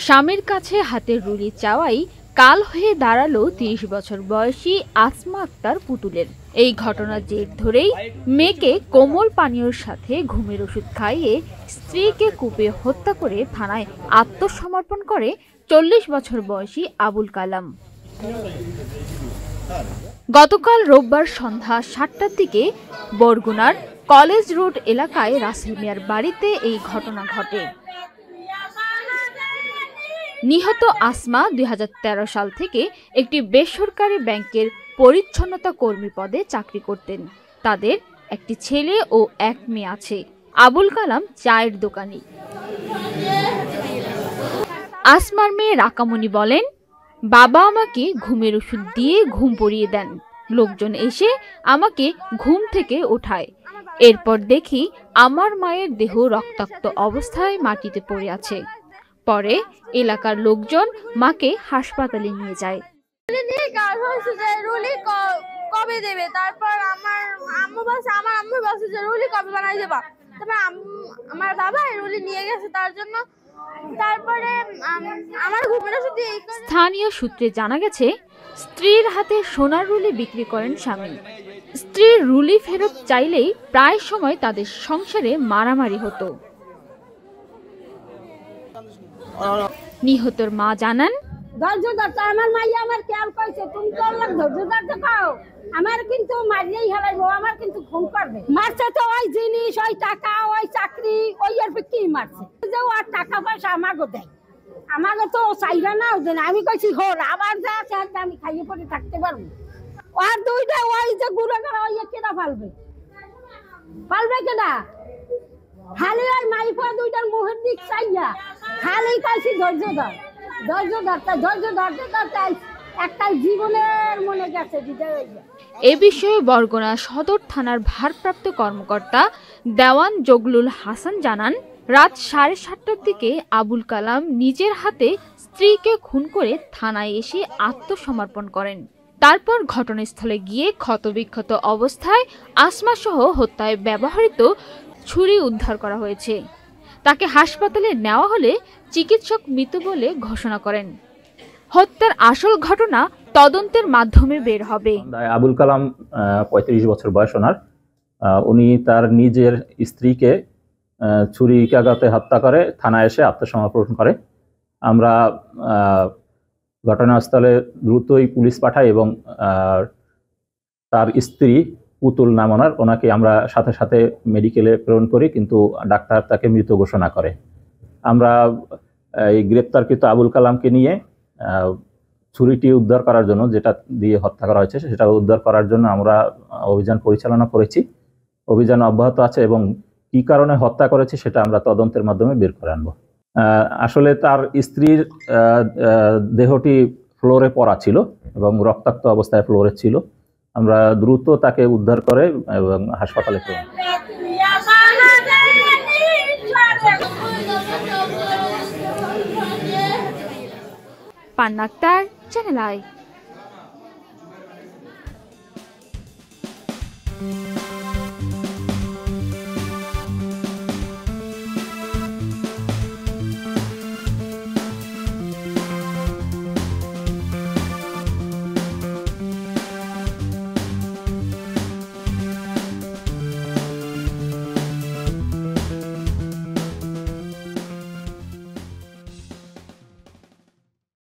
স্বামীর কাছে হাতের রুলি চাওয়াই কাল হয়ে দাঁড়ালো ৩০ বছর বয়সী আসমা আক্তার পুতুলের। এই ঘটনার জের ধরেই মেয়েকে কোমল পানীয়র সাথে ঘুমের ওষুধ খাইয়ে স্ত্রীকে কুপিয়ে হত্যা করে থানায় আত্মসমর্পণ করে ৪০ বছর বয়সী আবুল কালাম। গতকাল রোববার সন্ধ্যা ৭টার দিকে বরগুনার কলেজ রোড এলাকায় রাসেল মিয়ার বাড়িতে এই ঘটনা ঘটে। নিহত আসমা ২০১৩ সাল থেকে একটি বেসরকারি ব্যাংকের পরিচ্ছন্নতা কর্মী পদে চাকরি করতেন। তাদের একটি ছেলে ও এক মেয়ে আছে। আবুল কালাম চায়ের দোকানি। আসমার মেয়ে রাকামণি বলেন, বাবা আমাকে ঘুমের ওষুধ দিয়ে ঘুম পড়িয়ে দেন। লোকজন এসে আমাকে ঘুম থেকে ওঠায়। এরপর দেখি আমার মায়ের দেহ রক্তাক্ত অবস্থায় মাটিতে পড়ে আছে। পরে এলাকার লোকজন মাকে হাসপাতালে নিয়ে যায়। কবে দেবে? তারপর আমার আম্মু বলছে যে রুলি কবে বানাই দেবা। তারপর আমার বাবা রুলি নিয়ে গেছে তার জন্য। তারপরে আমার ঘুমের ওষুধ দিয়ে। স্থানীয় সূত্রে জানা গেছে, স্ত্রীর হাতে সোনার রুলি বিক্রি করেন স্বামী। স্ত্রীর রুলি ফেরত চাইলেই প্রায় সময় তাদের সংসারে মারামারি হতো। নিহতর মা জানান, আমার মাইয়া আমার খেয়াল কইছে তুমি তো ধৈর্য খাও, আমার কিন্তু মারিয়েই হেলাইবো, আমার কিন্তু খুন করবে। মারছে তো ওই জিনিস, ওই টাকা, ওই চাকরি, ওই এর কি মারছে যে ওর টাকা পয়সা আমাকে দেয়, আমাকে তো চাইরা না ওদের। আমি কইছি হোর আবার যা আছে আমি খাইয়ে পরে থাকতে পারবো। আর দুইটা ওই যে গুঁড়ো করা ওই কেনা পালবে কেনা খালি ওই মাইফা দুইটার মুখের দিক চাইয়া খালি কইছি ধৈর্য ধরতে একটা জীবনের মনে গেছে। এ বিষয়ে বরগুনা সদর থানার ভারপ্রাপ্ত কর্মকর্তা দেওয়ান জগলুল হাসান জানান, রাত 7:30টার দিকে আবুল কালাম নিজের হাতে স্ত্রীকে খুন করে থানায় এসে আত্মসমর্পণ করেন। তারপর ঘটনাস্থলে গিয়ে ক্ষতবিক্ষত অবস্থায় আসমা সহ হত্যায় ব্যবহৃত ছুরি উদ্ধার করা হয়েছে। তাকে হাসপাতালে নেওয়া হলে চিকিৎসক মৃত বলে ঘোষণা করেন। হত্যার আসল ঘটনা তদন্তের মাধ্যমে বের হবে। আবুল কালাম ৩৫ বছর বয়স ওনার। উনি তার নিজের স্ত্রীকে ছুরিকাঘাতে হত্যা করে থানায় এসে আত্মসমর্পণ করে। আমরা ঘটনাস্থলে দ্রুতই পুলিশ পাঠাই এবং তার স্ত্রী পুতুল নাম ওনাকে আমরা সাথে সাথে মেডিকেলে প্রেরণ করি, কিন্তু ডাক্তার তাকে মৃত ঘোষণা করে। আমরা এই গ্রেপ্তারকৃত আবুল কালামকে নিয়ে ছুরিটি উদ্ধার করার জন্য, যেটা দিয়ে হত্যা করা হয়েছে সেটা উদ্ধার করার জন্য আমরা অভিযান পরিচালনা করেছি। অভিযান অব্যাহত আছে এবং কি কারণে হত্যা করেছে সেটা আমরা তদন্তের মাধ্যমে বের করে আনবো। আসলে তার স্ত্রীর দেহটি ফ্লোরে পড়া ছিল এবং রক্তাক্ত অবস্থায় ফ্লোরে ছিল। আমরা দ্রুত তাকে উদ্ধার করে এবং হাসপাতালে প্রেরণ করি। পান্না আক্তার, চ্যানেল আই।